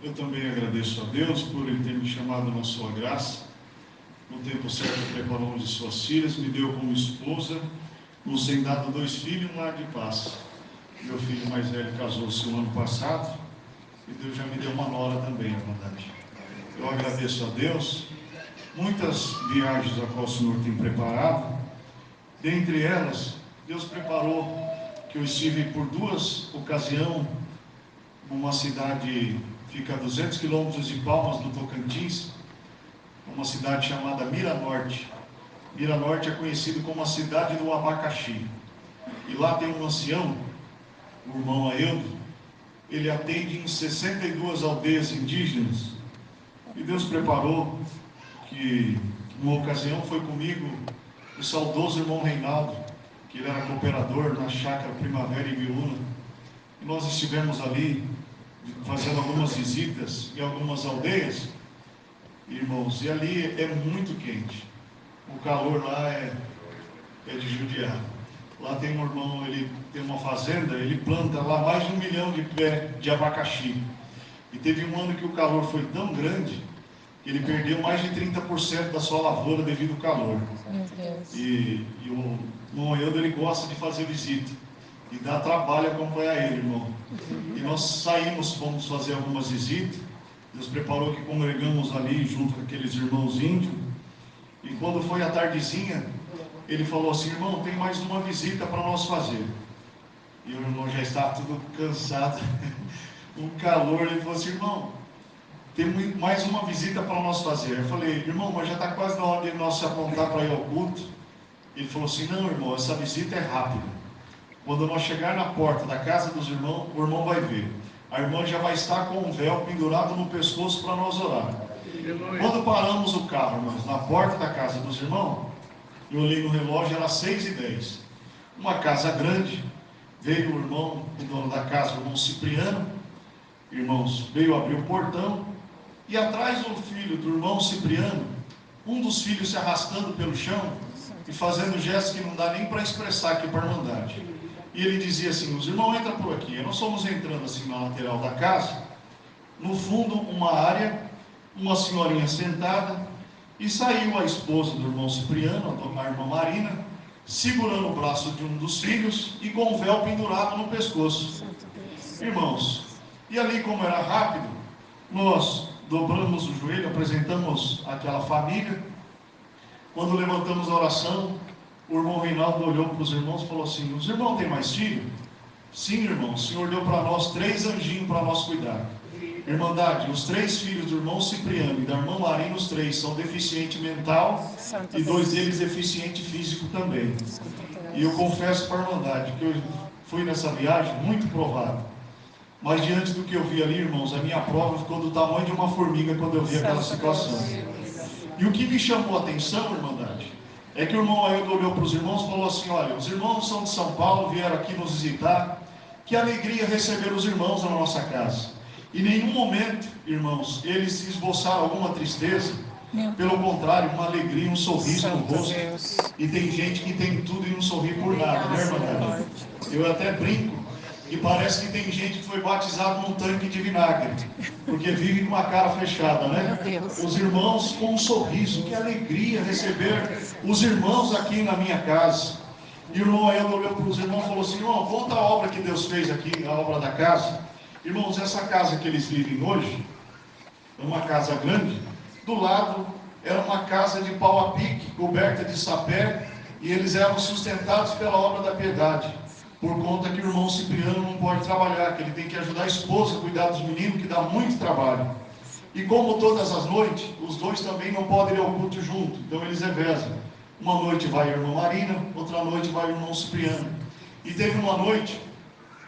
Eu também agradeço a Deus por Ele ter me chamado na sua graça. No tempo certo preparou uma de suas filhas, me deu como esposa, nos tem dado 2 filhos e um lar de paz. Meu filho mais velho casou-se o ano passado e Deus já me deu uma nora também, na verdade. Eu agradeço a Deus. Muitas viagens a qual o Senhor tem preparado. Dentre elas, Deus preparou que eu estive por 2 ocasiões numa cidade, fica a 200 quilômetros de Palmas, do Tocantins, uma cidade chamada Miranorte. Miranorte é conhecido como a cidade do abacaxi. E lá tem um ancião, o irmão Aildo, ele atende em 62 aldeias indígenas. E Deus preparou que, numa ocasião, foi comigo o saudoso irmão Reinaldo, que ele era cooperador na chácara Primavera e Biúna. E nós estivemos ali fazendo algumas visitas em algumas aldeias, irmãos, e ali é muito quente. O calor lá é de judiar. Lá tem um irmão, ele tem uma fazenda, ele planta lá mais de 1 milhão de pé de abacaxi. E teve um ano que o calor foi tão grande que ele perdeu mais de 30% da sua lavoura devido ao calor. E o irmão Aildo, ele gosta de fazer visita. E dá trabalho acompanhar ele, irmão. E nós saímos, fomos fazer algumas visitas. Deus preparou que congregamos ali junto com aqueles irmãos índios. E quando foi a tardezinha, ele falou assim: irmão, tem mais uma visita para nós fazer. E o irmão já estava tudo cansado, um calor. Ele falou assim: irmão, tem mais uma visita para nós fazer. Eu falei: irmão, mas já está quase na hora de nós se apontar para ir ao culto. Ele falou assim: não, irmão, essa visita é rápida. Quando nós chegar na porta da casa dos irmãos, o irmão vai ver. A irmã já vai estar com um véu pendurado no pescoço para nós orar. Quando paramos o carro, irmãos, na porta da casa dos irmãos, eu olhei no relógio, era 6h10. Uma casa grande. Veio o irmão, o dono da casa, o irmão Cipriano. Irmãos, veio abrir o portão. E atrás do filho do irmão Cipriano, um dos filhos se arrastando pelo chão e fazendo gestos que não dá nem para expressar aqui para a Irmandade. E ele dizia assim: os irmãos entram por aqui. Nós fomos entrando assim na lateral da casa. No fundo, uma área, uma senhorinha sentada, e saiu a esposa do irmão Cipriano, a irmã Marina, segurando o braço de um dos filhos e com o véu pendurado no pescoço. Irmãos, e ali, como era rápido, nós dobramos o joelho, apresentamos aquela família. Quando levantamos a oração, o irmão Reinaldo olhou para os irmãos e falou assim: os irmãos têm mais filho? Sim, irmão, o Senhor deu para nós 3 anjinhos para nós cuidar. Irmandade, os 3 filhos do irmão Cipriano e da irmã Marina, os 3 são deficiente mental e 2 deles deficiente físico também. E eu confesso para a Irmandade que eu fui nessa viagem muito provado. Mas diante do que eu vi ali, irmãos, a minha prova ficou do tamanho de uma formiga quando eu vi aquela situação. E o que me chamou a atenção, Irmandade, é que o irmão Aildo olhou para os irmãos e falou assim: olha, os irmãos são de São Paulo, vieram aqui nos visitar. Que alegria receber os irmãos na nossa casa. Em nenhum momento, irmãos, eles esboçaram alguma tristeza. Pelo contrário, uma alegria, um sorriso no rosto. E tem gente que tem tudo e não sorri por nada, né, irmã? Eu até brinco e parece que tem gente que foi batizado num tanque de vinagre, porque vive com uma cara fechada, né? Os irmãos com um sorriso. Que alegria receber os irmãos aqui na minha casa. E o irmão Aildo olhou para os irmãos e falou assim: irmão, conta a obra que Deus fez aqui, a obra da casa. Irmãos, essa casa que eles vivem hoje é uma casa grande. Do lado era uma casa de pau a pique, coberta de sapé, e eles eram sustentados pela obra da piedade, por conta que o irmão Cipriano não pode trabalhar, que ele tem que ajudar a esposa a cuidar dos meninos, que dá muito trabalho. E como todas as noites, os 2 também não podem ir ao culto junto, então eles revezam. Uma noite vai a irmã Marina, outra noite vai o irmão Cipriano. E teve uma noite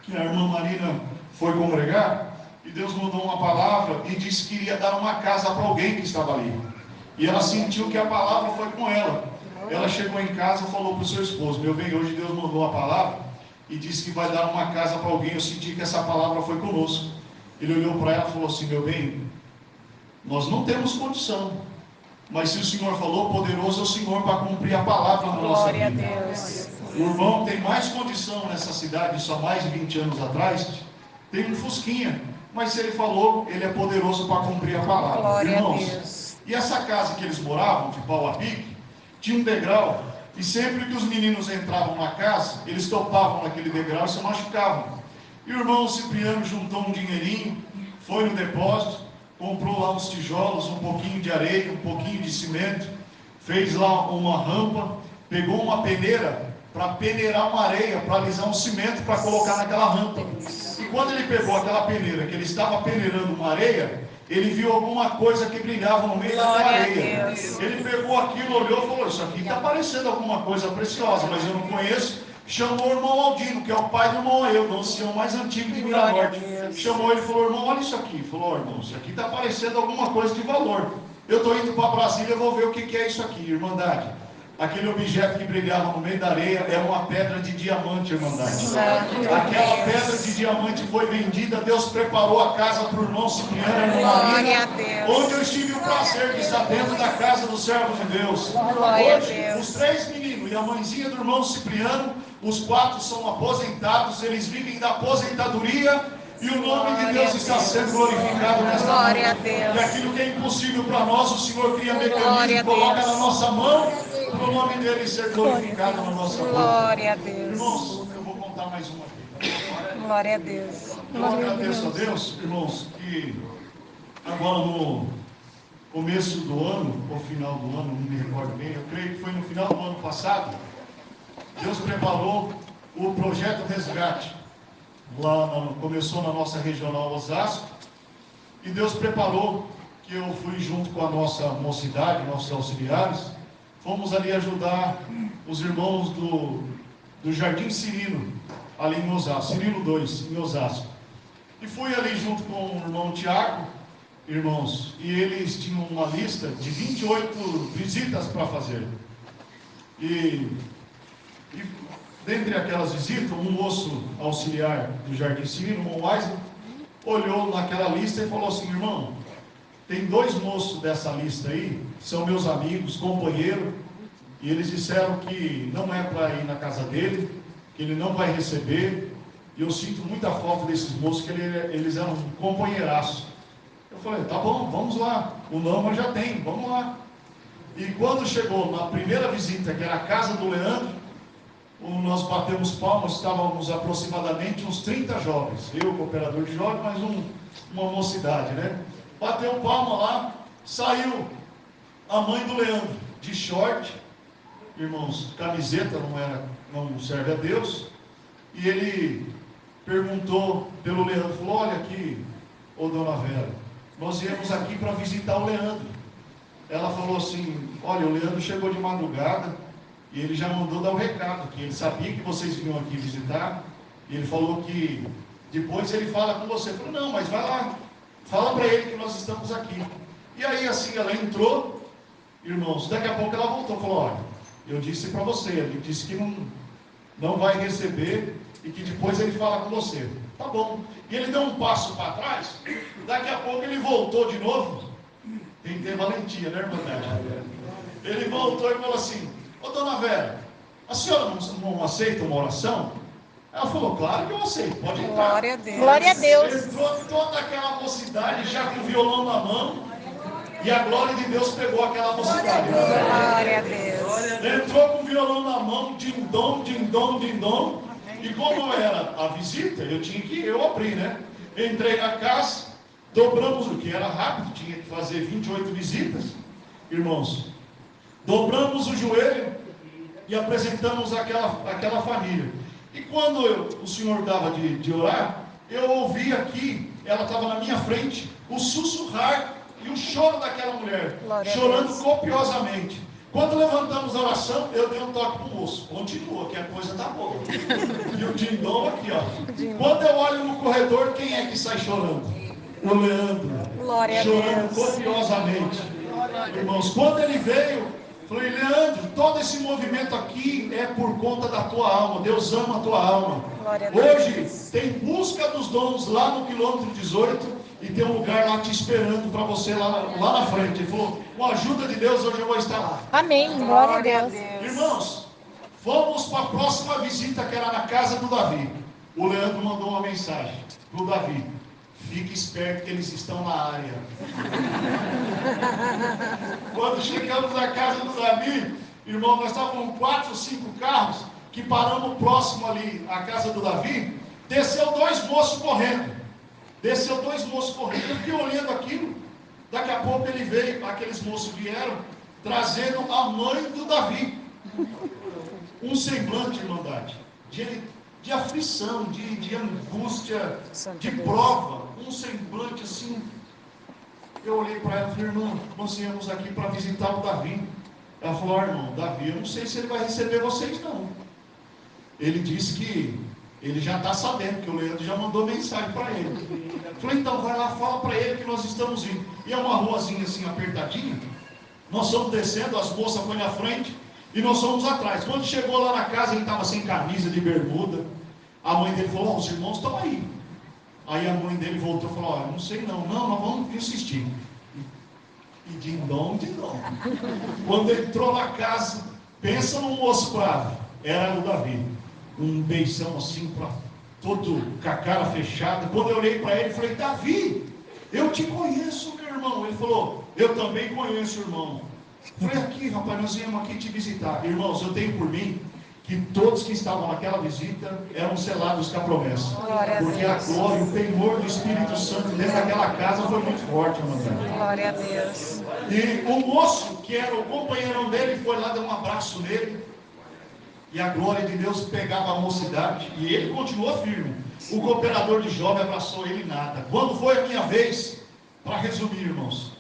que a irmã Marina foi congregar, e Deus mandou uma palavra e disse que iria dar uma casa para alguém que estava ali. E ela sentiu que a palavra foi com ela. Ela chegou em casa e falou para o seu esposo: meu bem, hoje Deus mandou a palavra e disse que vai dar uma casa para alguém. Eu senti que essa palavra foi conosco. Ele olhou para ela e falou assim: meu bem, nós não temos condição, mas se o Senhor falou, poderoso é o Senhor para cumprir a palavra na nossa vida. Glória a Deus. O irmão tem mais condição nessa cidade, só mais de 20 anos atrás, tem um fusquinha, mas se Ele falou, Ele é poderoso para cumprir a palavra. Glória Irmãos, a Deus. E essa casa que eles moravam, de pau a pique, tinha um degrau, e sempre que os meninos entravam na casa, eles topavam naquele degrau e se machucavam. E o irmão Cipriano juntou um dinheirinho, foi no depósito, comprou lá uns tijolos, um pouquinho de areia, um pouquinho de cimento, fez lá uma rampa, pegou uma peneira para peneirar uma areia, para alisar um cimento para colocar naquela rampa. E quando ele pegou aquela peneira, que ele estava peneirando uma areia, ele viu alguma coisa que brilhava no meio daquela areia. Ele pegou aquilo, olhou e falou: isso aqui está parecendo alguma coisa preciosa, mas eu não conheço. Chamou o irmão Aldino, que é o pai do irmão eu, do ancião mais antigo de Miranorte. Chamou ele e falou: irmão, olha isso aqui. Falou: irmão, isso aqui está parecendo alguma coisa de valor. Eu estou indo para Brasília, vou ver o que é isso aqui, irmandade. Aquele objeto que brilhava no meio da areia é uma pedra de diamante, irmandade. Aquela pedra de diamante foi vendida, Deus preparou a casa para o irmão Cipriano, Glória a Deus. onde eu tive o prazer de estar dentro da casa do servo de Deus. Glória a Hoje, Deus. os 3 meninos e a mãezinha do irmão Cipriano, os 4 são aposentados, eles vivem da aposentadoria. E o nome de Deus está sendo glorificado nesta Glória a noite. Deus. E aquilo que é impossível para nós, o Senhor cria Glória mecanismo, a coloca Deus. na nossa mão, para o nome dele ser glorificado na nossa vida. Glória a Deus. Irmãos, eu vou contar mais uma aqui. Glória a Deus. Eu agradeço a Deus, irmãos, que agora no começo do ano, ou final do ano, não me recordo bem, eu creio que foi no final do ano passado, Deus preparou o projeto Resgate. Começou na nossa regional Osasco, e Deus preparou que eu fui junto com a nossa mocidade, nossos auxiliares, fomos ali ajudar os irmãos do Jardim Cirino, ali em Osasco, Cirino 2, em Osasco. E fui ali junto com o irmão Tiago, irmãos, e eles tinham uma lista de 28 visitas para fazer. E dentre aquelas visitas, um moço auxiliar do Jardim Cirino, o irmão Weisman, olhou naquela lista e falou assim: irmão, tem 2 moços dessa lista aí, são meus amigos, companheiros, e eles disseram que não é para ir na casa dele, que ele não vai receber, e eu sinto muita falta desses moços, que eles eram um companheiraço. Eu falei: tá bom, vamos lá, o não eu já tenho, vamos lá. E quando chegou na primeira visita, que era a casa do Leandro, nós batemos palmas, estávamos aproximadamente uns 30 jovens, eu, cooperador de jovens, mais uma mocidade, né? Bateu palma lá, saiu a mãe do Leandro, de short, irmãos, camiseta, não serve a Deus, e ele perguntou pelo Leandro, falou: olha aqui, ô dona Vera, nós viemos aqui para visitar o Leandro. Ela falou assim: olha, o Leandro chegou de madrugada, e ele já mandou dar o recado, que ele sabia que vocês vinham aqui visitar, e ele falou que depois ele fala com você. Eu falei: não, mas vai lá, fala para ele que nós estamos aqui. E aí assim ela entrou, irmãos, daqui a pouco ela voltou e falou: olha, eu disse para você, ele disse que não vai receber, e que depois ele fala com você. Tá bom. E ele deu um passo para trás, daqui a pouco ele voltou de novo. Tem que ter valentia, né, irmandade? Ele voltou e falou assim: ô dona Vera, a senhora não aceita uma oração? Ela falou: claro que eu aceito, pode entrar. Glória a Deus. Glória a Deus. Entrou toda aquela mocidade já com o violão na mão, e a glória de Deus pegou aquela mocidade. Glória a Deus. Entrou com o violão na mão, din-dom, din-dom, din-dom, e como era a visita, eu abri, né? Entrei na casa, dobramos o que era rápido, tinha que fazer 28 visitas, irmãos. Dobramos o joelho e apresentamos aquela família. E quando o senhor dava de orar, eu ouvi aqui, ela estava na minha frente, o sussurrar e o choro daquela mulher, Glória a chorando Deus. copiosamente. Quando levantamos a oração, eu dei um toque para o moço: continua, que a coisa está boa. E o dindom aqui, ó. Quando eu olho no corredor, quem é que sai chorando? O Leandro. Glória a Chorando Deus. copiosamente. Irmãos, quando ele veio, falei: Leandro, todo esse movimento aqui é por conta da tua alma. Deus ama a tua alma. Glória a Deus. Hoje tem busca dos dons lá no quilômetro 18 e tem um lugar lá te esperando para você lá na frente. Ele falou: com a ajuda de Deus, hoje eu vou estar lá. Amém. Glória a Deus. Irmãos, fomos para a próxima visita, que era na casa do Davi. O Leandro mandou uma mensagem para o Davi. Fique esperto que eles estão na área. Quando chegamos na casa do Davi, irmão, nós estávamos com 4 ou 5 carros, que paramos próximo ali, à casa do Davi, desceu 2 moços correndo. Eu fiquei olhando aquilo, daqui a pouco ele veio, aqueles moços vieram, trazendo a mãe do Davi. Um semblante, irmandade, de aflição, de angústia, de prova, um semblante assim. Eu olhei para ela e falei: irmã, nós viemos aqui para visitar o Davi. Ela falou: irmão, Davi, eu não sei se ele vai receber vocês não. Ele disse que ele já está sabendo, que o Leandro já mandou mensagem para ele. Eu falei: então vai lá, fala para ele que nós estamos indo. E é uma ruazinha assim apertadinha, nós fomos descendo, as moças foram na frente e nós fomos atrás. Quando chegou lá na casa, ele estava sem camisa, de bermuda. A mãe dele falou: os irmãos estão aí. Aí a mãe dele voltou e falou: não sei não, nós vamos insistir. E din-dom. Quando ele entrou na casa, pensa num moço bravo, era o Davi. Um beijão assim, todo com a cara fechada. Quando eu olhei para ele, falei: Davi, eu te conheço, meu irmão. Ele falou: eu também conheço, irmão. Eu falei: aqui, rapaz, nós viemos aqui te visitar. Irmãos, eu tenho por mim que todos que estavam naquela visita eram selados com a promessa. Porque a glória, o temor do Espírito Santo dentro daquela casa foi muito forte, irmão. Glória a Deus. E o moço, que era o companheirão dele, foi lá dar um abraço nele. E a glória de Deus pegava a mocidade. E ele continuou firme. O cooperador de jovem abraçou ele nada. Quando foi a minha vez, para resumir, irmãos,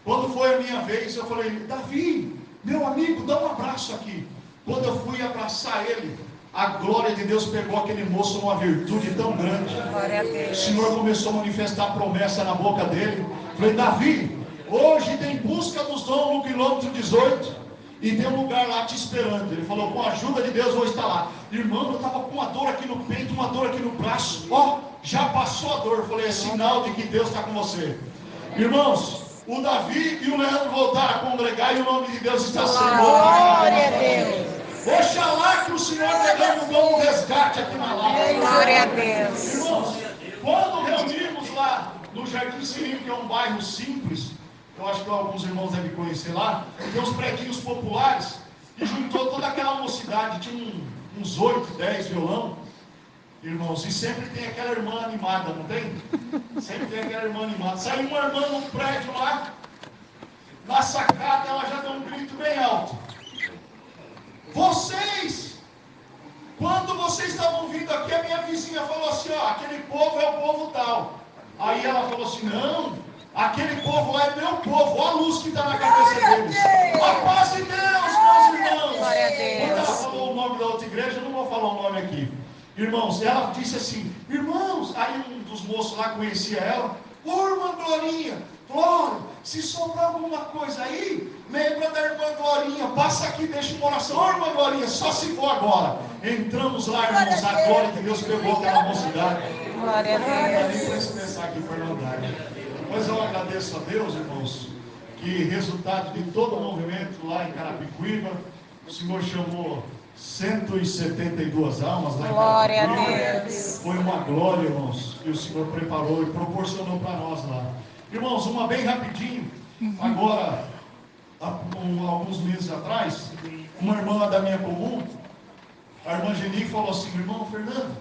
quando foi a minha vez, eu falei: Davi, meu amigo, dá um abraço aqui. Quando eu fui abraçar ele, a glória de Deus pegou aquele moço numa virtude tão grande. Glória a Deus. O Senhor começou a manifestar a promessa na boca dele. Falei: Davi, hoje tem busca dos dons no quilômetro 18 e tem um lugar lá te esperando. Ele falou: com a ajuda de Deus vou estar lá. Irmão, eu estava com uma dor aqui no peito, uma dor aqui no braço. Já passou a dor. Eu falei: é sinal de que Deus está com você. Irmãos, o Davi e o Leandro voltaram a congregar e o nome de Deus está sendo glória a Deus. Oxalá que o Senhor pegando um bom resgate aqui na live. Glória a Deus. Irmãos, quando reunimos lá no Jardim Sirinho, que é um bairro simples, eu acho que alguns irmãos devem conhecer lá, tem uns prédios populares, e juntou toda aquela mocidade, tinha uns 8, 10 violão, irmãos, e sempre tem aquela irmã animada, não tem? Sempre tem aquela irmã animada. Saiu uma irmã num prédio lá, na sacada, ela já deu um grito bem alto: vocês, quando vocês estavam vindo aqui, a minha vizinha falou assim: aquele povo é o povo tal. Aí ela falou assim: não, aquele povo lá é meu povo, olha a luz que está na cabeça deles. A paz de Deus, meus irmãos. Glória a Deus. Quando ela falou o nome da outra igreja, eu não vou falar o nome aqui. Irmãos, ela disse assim: irmãos, aí um dos moços lá conhecia ela: irmã Glorinha, Glória, se sobrar alguma coisa aí, lembra da irmã Glorinha, passa aqui, deixa uma oração. Irmã Glorinha, só se for agora. Entramos lá, irmãos, a glória de Deus pegou aquela mocidade. Glória a Não dá Deus. nem para se pensar aqui por verdade. Mas eu agradeço a Deus, irmãos, que resultado de todo o movimento lá em Carapicuíba, o Senhor chamou 172 almas lá em Glória a Carapicuíba. Deus. Foi uma glória, irmãos, que o Senhor preparou e proporcionou para nós lá. Irmãos, uma bem rapidinho. Agora, alguns meses atrás, uma irmã da minha comum, a irmã Geni, falou assim: irmão Fernando,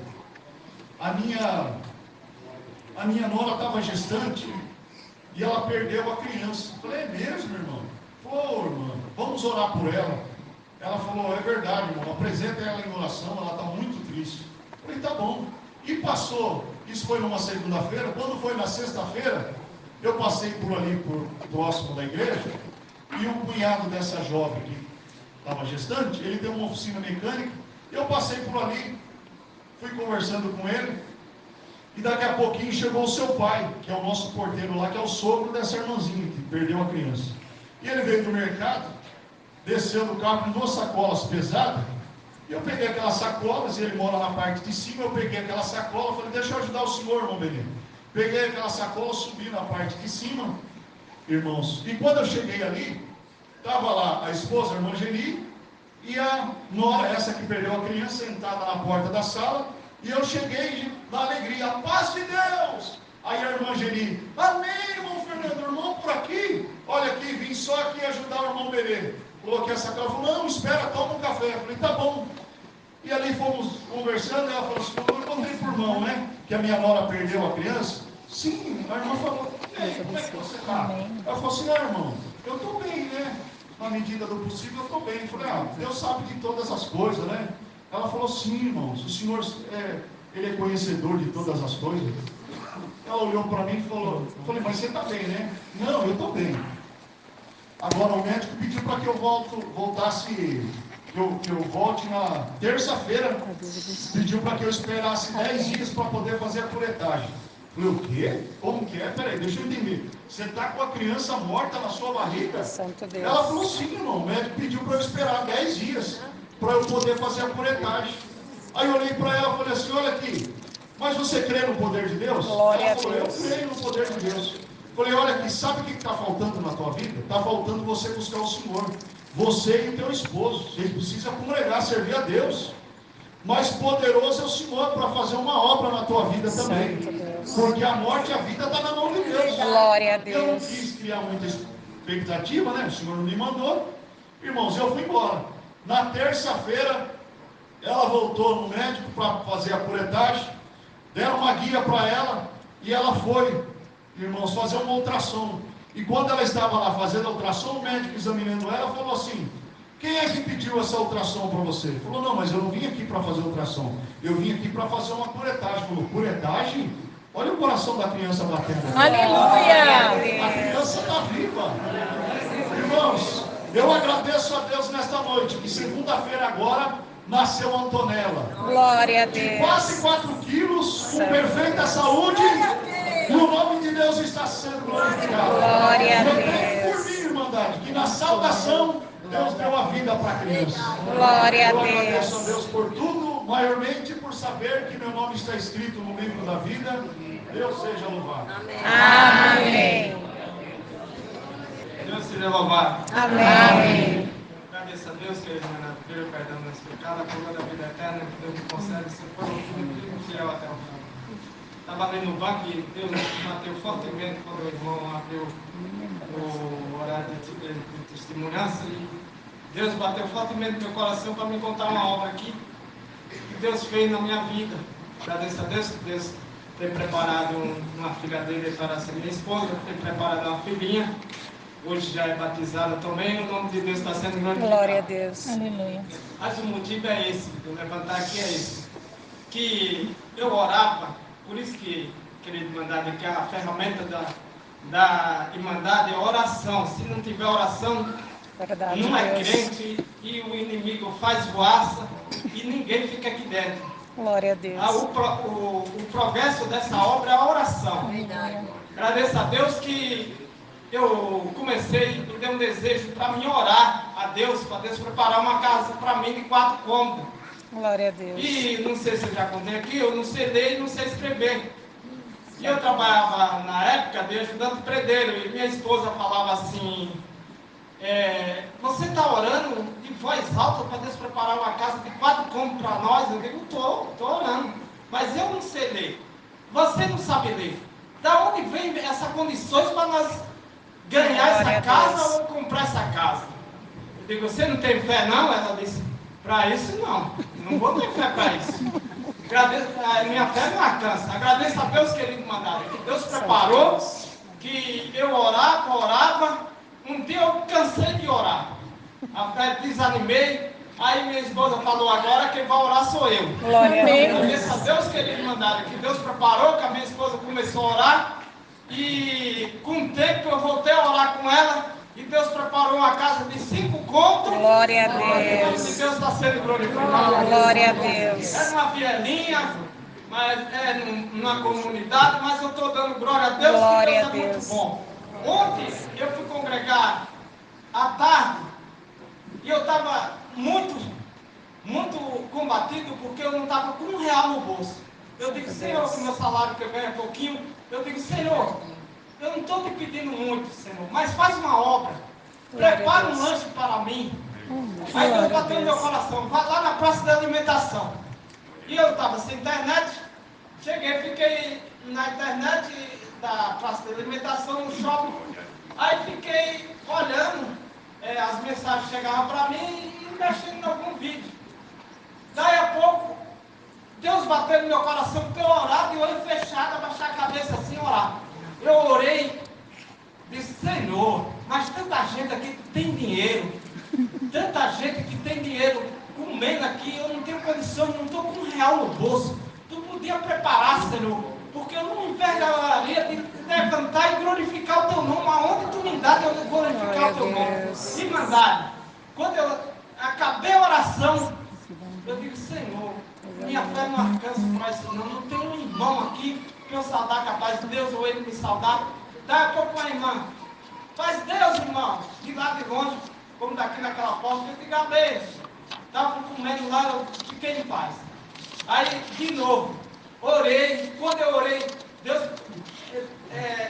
a minha nora estava gestante e ela perdeu a criança. Eu falei: é mesmo, irmão? Pô, irmã, vamos orar por ela. Ela falou: é verdade, irmão, apresenta ela em oração, ela está muito triste. Eu falei: tá bom. E passou, isso foi numa segunda-feira. Quando foi na sexta-feira, eu passei por ali, próximo da igreja, e um cunhado dessa jovem que estava gestante, ele tem uma oficina mecânica, eu passei por ali, fui conversando com ele, e daqui a pouquinho chegou o seu pai, que é o nosso porteiro lá, que é o sogro dessa irmãzinha que perdeu a criança. E ele veio do mercado, desceu do carro com 2 sacolas pesadas, e eu peguei aquelas sacolas, e ele mora na parte de cima, eu peguei aquela sacola, falei: deixa eu ajudar o senhor, irmão Benito. Peguei aquela sacola, subi na parte de cima, irmãos, e quando eu cheguei ali, estava lá a esposa, a irmã Geni, e a nora, essa que perdeu a criança, sentada na porta da sala, e eu cheguei na alegria: a paz de Deus, Aí a irmã Geni, amém, irmão Fernando, irmão por aqui, olha aqui, vim só aqui ajudar o irmão Berê. Coloquei essa cara, falou, não, espera, toma um café. Eu falei, tá bom. E ali fomos conversando, ela falou assim, eu contei por mão, né, que a minha nora perdeu a criança. Sim, a irmã falou, e aí, como é que você está? Ela falou assim, irmão, eu estou bem, né, na medida do possível eu estou bem. Eu falei, Deus sabe de todas as coisas, né. Ela falou, sim, irmãos, o Senhor Ele é conhecedor de todas as coisas. Ela olhou para mim e falou, eu falei, mas você está bem, né? Não, eu estou bem. Agora o médico pediu para que eu voltasse, que eu volte na terça-feira. Pediu para que eu esperasse 10 dias para poder fazer a curetagem. Eu falei, o quê? Como que é? Peraí, deixa eu entender. Você está com a criança morta na sua barriga? Santo Deus. Ela falou, sim, irmão. O médico pediu para eu esperar 10 dias para eu poder fazer a curetagem. Aí eu olhei para ela e falei assim, olha aqui, mas você crê no poder de Deus? Glória ela a falou, Deus. eu creio no poder de Deus. Falei, olha aqui, sabe o que está faltando na tua vida? Está faltando você buscar o Senhor. Você e o teu esposo. Vocês precisam congregar, servir a Deus. Mas poderoso é o Senhor para fazer uma obra na tua vida também. Porque a morte e a vida está na mão de Deus. Glória a Eu não Deus. quis criar muita expectativa, né? O Senhor não me mandou. Irmãos, eu fui embora. Na terça-feira, ela voltou no médico para fazer a curetagem. Deram uma guia para ela e ela foi, irmãos, fazer uma ultrassom. E quando ela estava lá fazendo a ultrassom, o médico examinando ela falou assim, quem é que pediu essa ultrassom para você? Ele falou, não, mas eu não vim aqui para fazer ultrassom, eu vim aqui para fazer uma curetagem. Falou, curetagem? Olha o coração da criança batendo. Aleluia! A criança está viva. Irmãos, eu agradeço a Deus nesta noite, que segunda-feira agora nasceu Antonella. Glória a De Deus. quase 4 quilos, com perfeita saúde. E o nome de Deus está sendo glorificado. Glória a Eu tenho por Deus. mim, irmandade, que na saudação Deus deu a vida para a criança. Glória a Eu agradeço a Deus. Deus por tudo, maiormente por saber que meu nome está escrito no livro da vida. Deus seja louvado. Amém. Deus seja louvado. Amém. Agradeço a Deus que Ele me deu o perdão dos pecados, a coroa da vida eterna, que Deus me concede, se for um fiel até o fim. Estava ali no banco e Deus me bateu fortemente quando o irmão abriu o horário de testemunhança e Deus bateu fortemente no meu coração para me contar uma obra aqui que Deus fez na minha vida. Agradeço a Deus que Deus tem preparado uma filha dele para ser minha esposa, tem preparado uma filhinha. Hoje já é batizada também, o nome de Deus está sendo glorificado. Glória a Deus. Aleluia. Mas o motivo é esse, de eu levantar aqui é esse. Que eu orava, por isso que, querido Irmandade, que a ferramenta da Irmandade é oração. Se não tiver oração, Verdade, não é Deus. crente e o inimigo faz voaça e ninguém fica aqui dentro. Glória a Deus. O progresso dessa obra é a oração. Agradeço a Deus que eu comecei, me deu um desejo para mim orar a Deus, para Deus preparar uma casa para mim de 4 cômodos. Glória a Deus. E não sei se eu já contei aqui, eu não sei ler e não sei escrever. E eu trabalhava na época de ajudante predeiro e minha esposa falava assim, você está orando de voz alta para Deus preparar uma casa de 4 cômodos para nós? Eu digo, estou orando, mas eu não sei ler. Você não sabe ler. Da onde vem essas condições para nós ganhar Glória essa a casa Deus. ou comprar essa casa? Eu digo, você não tem fé não? Ela disse, para isso não vou ter fé para isso. Minha fé não alcança. Agradeço a Deus que Ele me mandava, que Deus preparou, que eu orava. Um dia eu cansei de orar, desanimei. Aí minha esposa falou, agora quem vai orar sou eu. Glória a Deus. Agradeço a Deus que Ele me mandava, que Deus preparou, que a minha esposa começou a orar. E com o tempo eu voltei a orar com ela. E Deus preparou uma casa de 5 cômodos. Glória a O nome de Deus. Deus está sendo glorificado. Glória a Deus. É numa vielinha, mas é numa comunidade, mas eu estou dando glória a Deus, Glória que Deus a é Deus. muito bom. Ontem eu fui congregar à tarde e eu estava muito combatido porque eu não estava com R$1 no bolso. Eu digo, Senhor, que meu salário que eu ganho é pouquinho, eu digo, Senhor, eu não estou te pedindo muito, Senhor, mas faz uma obra, prepara um lanche para mim. Aí Deus bateu no meu coração, vai lá na praça de alimentação. E eu estava sem internet, cheguei, fiquei na internet da praça de alimentação no shopping. Aí fiquei olhando, as mensagens chegavam para mim e mexendo em algum vídeo. Daí a pouco, Deus bateu no meu coração porque eu orava de olho fechado, abaixar a cabeça assim e orar. Eu orei, disse, Senhor, mas tanta gente aqui que tem dinheiro, tanta gente que tem dinheiro comendo aqui, eu não tenho condição, não estou com R$1 no bolso. Tu podia preparar, Senhor, porque eu não me envergonharia de levantar e glorificar o teu nome. Aonde tu me dá, eu vou glorificar o teu nome. E mandar. Quando eu acabei a oração, eu digo, Senhor, minha fé não alcança para isso não. Não tem um irmão aqui que eu saudar capaz de Deus ou ele me saudar. Daí a pouco a irmã, faz Deus, irmão, de lá de longe, como daqui naquela porta, eu digo, amém. Estava comendo lá, eu fiquei em paz. Aí, de novo, orei, quando eu orei, Deus,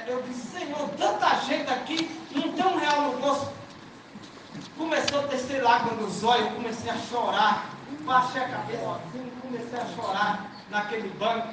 eu disse, Senhor, tanta gente aqui, não tem R$1 no bolso. Começou a descer lágrimas nos olhos, eu comecei a chorar, baixei a cabeça assim, comecei a chorar naquele banco.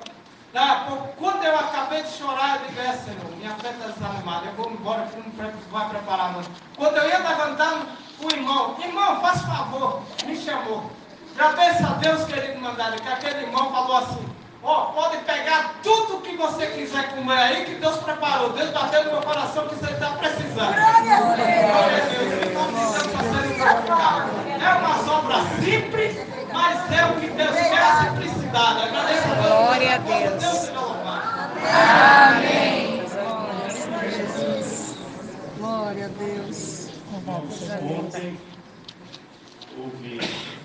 Daí a pouco, quando eu acabei de chorar, eu digo, Senhor, minha fé está desanimada, eu vou embora, tu não vai preparar não. Quando eu ia levantando, o irmão, faz favor, me chamou. Agradeço a Deus que ele me mandou, que aquele irmão falou assim, pode pegar tudo que você quiser comer aí, que Deus preparou. Deus bateu no meu coração que você está precisando. Glória a Deus. Então, é uma sobra simples, mas é o que Deus quer, a simplicidade. Agradeço a Deus. Glória a Deus. Deus seja louvado. Amém. Jesus. Glória a Deus. Ontem houve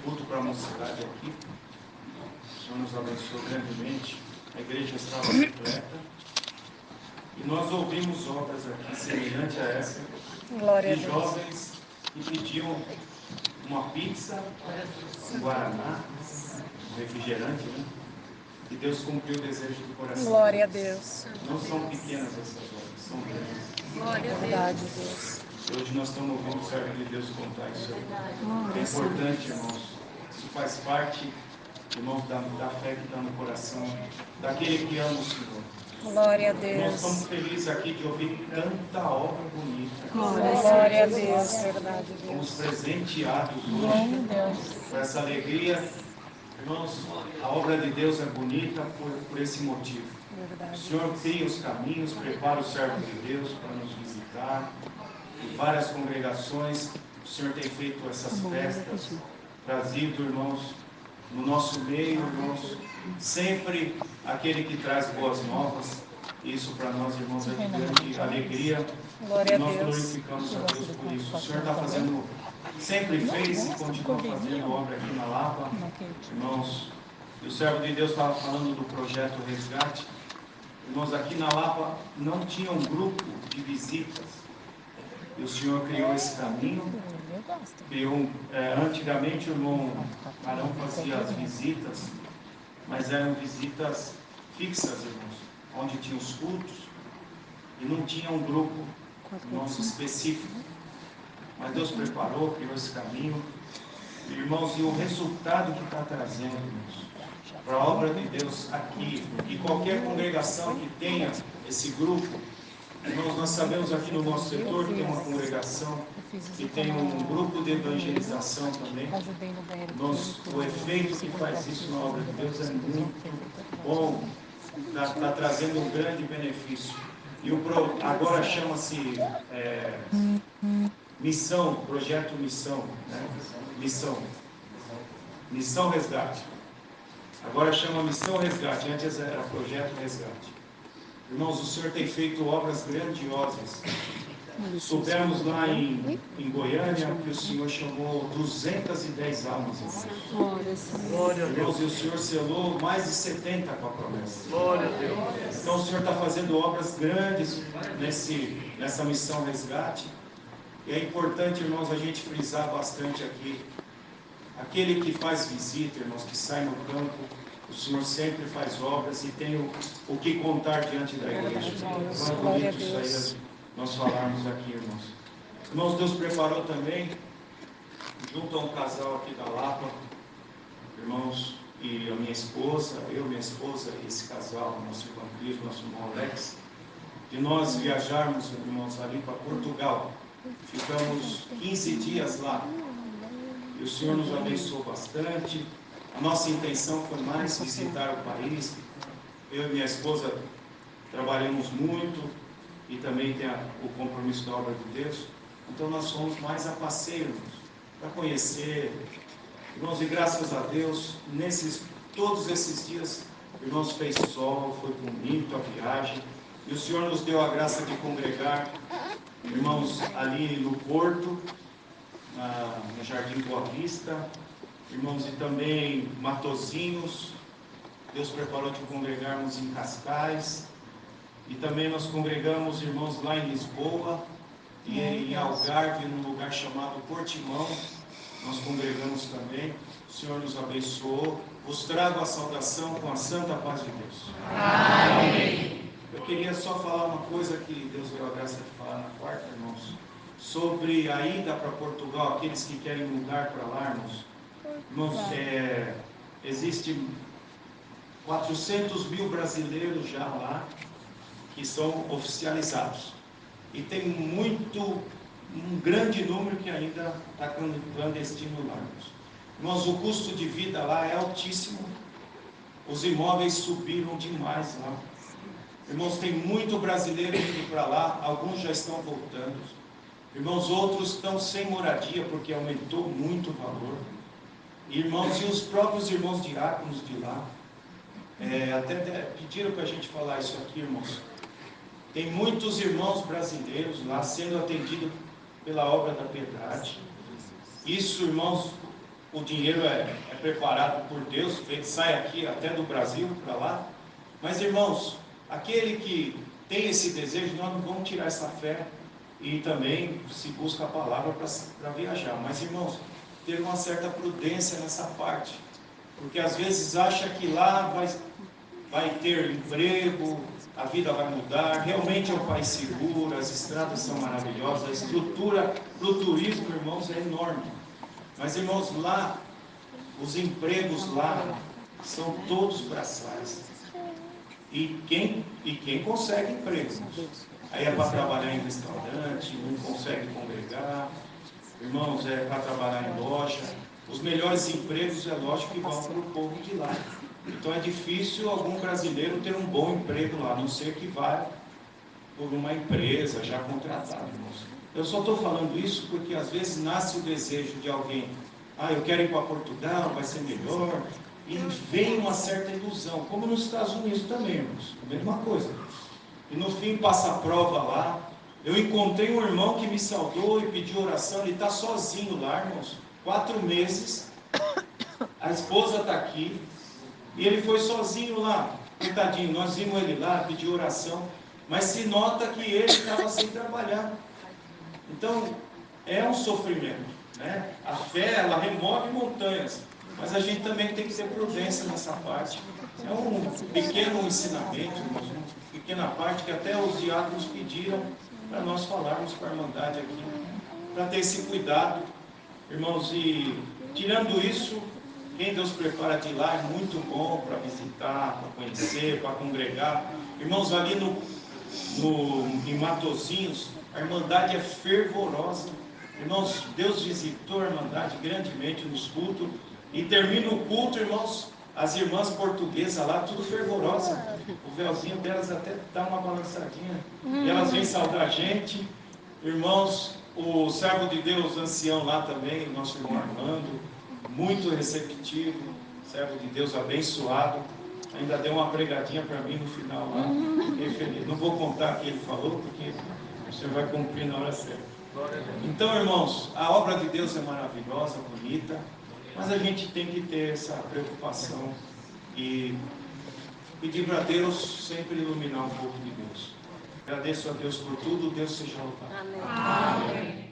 culto para a mocidade aqui. O Senhor nos abençoou grandemente. A igreja estava repleta. E nós ouvimos obras aqui semelhantes a essa. Glória a De Deus. jovens que pediam uma pizza, um guaraná, um refrigerante, né? E Deus cumpriu o desejo do coração. Glória a Deus. Não são pequenas essas obras, são grandes. Glória a verdade, Deus. Hoje nós estamos ouvindo o servo de Deus contar isso aí. É importante, irmãos. Isso faz parte, irmãos, da fé que está no coração daquele que ama o Senhor. Glória a Nós Deus. estamos felizes aqui de ouvir tanta obra bonita. Glória a Deus. Verdade, Fomos Deus. presenteados Glória hoje a Deus. com essa alegria. Irmãos, a obra de Deus é bonita por esse motivo. O Verdade. Senhor cria os caminhos, prepara o servo de Deus para nos visitar. E várias congregações, o Senhor tem feito essas festas, trazido, irmãos, no nosso meio, irmãos, sempre aquele que traz boas novas. Isso para nós, irmãos, é de grande alegria. Glória E a nós Deus. glorificamos a Deus por isso. O Senhor está fazendo, sempre fez e continua fazendo obra aqui na Lapa. Irmãos, e o servo de Deus estava falando do projeto Resgate. Irmãos, aqui na Lapa não tinha um grupo de visitas. E o Senhor criou esse caminho. Antigamente o irmão Arão fazia as visitas, mas eram visitas fixas, irmãos, onde tinha os cultos e não tinha um grupo nosso específico. Mas Deus preparou, criou esse caminho. Irmãos, e o resultado que está trazendo, irmãos, para a obra de Deus aqui, e qualquer congregação que tenha esse grupo, irmãos, nós sabemos aqui no nosso setor que tem uma congregação que tem um grupo de evangelização também. Irmãos, o efeito que faz isso na obra de Deus é muito bom, está trazendo um grande benefício. E agora chama-se Missão, Projeto Missão, né? Missão Resgate. Agora chama Missão Resgate, antes era Projeto Resgate. Irmãos, o Senhor tem feito obras grandiosas. Soubemos lá em Goiânia que o Senhor chamou 210 almas. Irmãos, e o Senhor selou mais de 70 com a promessa. Glória a Deus. Então o Senhor está fazendo obras grandes nessa Missão Resgate. E é importante, irmãos, a gente frisar bastante aqui. Aquele que faz visita, irmãos, que sai no campo, o Senhor sempre faz obras e tem o que contar diante da igreja. Então é bonito isso aí, nós falarmos aqui, irmãos. Irmãos, Deus preparou também, junto a um casal aqui da Lapa, irmãos, e a minha esposa, minha esposa e esse casal, nosso irmão Cris, nosso irmão Alex, de nós viajarmos, irmãos, ali para Portugal. Ficamos 15 dias lá. E o Senhor nos abençoou bastante. A nossa intenção foi mais visitar o país. Eu e minha esposa trabalhamos muito e também tem o compromisso da obra de Deus. Então nós fomos mais a passeio, para conhecer. Irmãos, e graças a Deus, todos esses dias, irmãos, fez sol, foi bonito a viagem. E o Senhor nos deu a graça de congregar, irmãos, ali no Porto, no Jardim Boa Vista, irmãos, e também Matozinhos. Deus preparou de congregarmos em Cascais. E também nós congregamos, irmãos, lá em Lisboa e em Algarve, num lugar chamado Portimão. Nós congregamos também. O Senhor nos abençoou. Vos trago a saudação com a santa paz de Deus. Amém. Eu queria só falar uma coisa que Deus deu a graça de falar na quarta, irmãos, sobre a ida para Portugal, aqueles que querem mudar para lá, irmãos. Irmãos, existe 400 mil brasileiros já lá, que são oficializados. E tem um grande número que ainda está clandestino lá. Irmãos, o custo de vida lá é altíssimo. Os imóveis subiram demais lá. Irmãos, tem muito brasileiro indo para lá, alguns já estão voltando. Irmãos, outros estão sem moradia, porque aumentou muito o valor. Irmãos, e os próprios irmãos diáconos de lá, até pediram para a gente falar isso aqui, irmãos. Tem muitos irmãos brasileiros lá sendo atendidos pela obra da piedade. Isso, irmãos, o dinheiro é preparado por Deus, sai aqui até do Brasil para lá. Mas, irmãos, aquele que tem esse desejo, nós não vamos tirar essa fé e também se busca a palavra para viajar. Mas, irmãos, ter uma certa prudência nessa parte, porque às vezes acha que lá vai ter emprego, a vida vai mudar. Realmente é um país seguro, as estradas são maravilhosas, a estrutura para o turismo, irmãos, é enorme. Mas, irmãos, lá, os empregos lá são todos braçais. E quem consegue emprego? Aí é para trabalhar em restaurante, não consegue congregar. Irmãos, é para trabalhar em loja. Os melhores empregos, é lógico, que vão para o povo de lá. Então é difícil algum brasileiro ter um bom emprego lá, a não ser que vá por uma empresa já contratada, irmãos. Eu só estou falando isso porque às vezes nasce o desejo de alguém, eu quero ir para Portugal, vai ser melhor, e vem uma certa ilusão, como nos Estados Unidos também, irmãos, a mesma coisa. E no fim passa a prova lá. Eu encontrei um irmão que me saudou e pediu oração, ele está sozinho lá, irmãos, 4 meses, a esposa está aqui, e ele foi sozinho lá, coitadinho, nós vimos ele lá, pediu oração, mas se nota que ele estava sem trabalhar. Então, é um sofrimento, né? A fé, ela remove montanhas, mas a gente também tem que ter prudência nessa parte. É um pequeno ensinamento, uma pequena parte que até os diáconos pediram para nós falarmos com a Irmandade aqui, para ter esse cuidado, irmãos. E tirando isso, quem Deus prepara de lá é muito bom para visitar, para conhecer, para congregar. Irmãos, ali em Matozinhos, a Irmandade é fervorosa. Irmãos, Deus visitou a Irmandade grandemente nos cultos. E termina o culto, irmãos, as irmãs portuguesas lá, tudo fervorosa. O véuzinho delas até dá uma balançadinha. E elas vêm saudar a gente. Irmãos, o servo de Deus, ancião lá também, o nosso irmão Armando, muito receptivo, servo de Deus abençoado. Ainda deu uma pregadinha para mim no final lá. Fiquei feliz. Não vou contar o que ele falou, porque o Senhor vai cumprir na hora certa. Então, irmãos, a obra de Deus é maravilhosa, bonita, mas a gente tem que ter essa preocupação e pedir para Deus sempre iluminar um pouco de Deus. Agradeço a Deus por tudo, Deus seja louvado. Amém.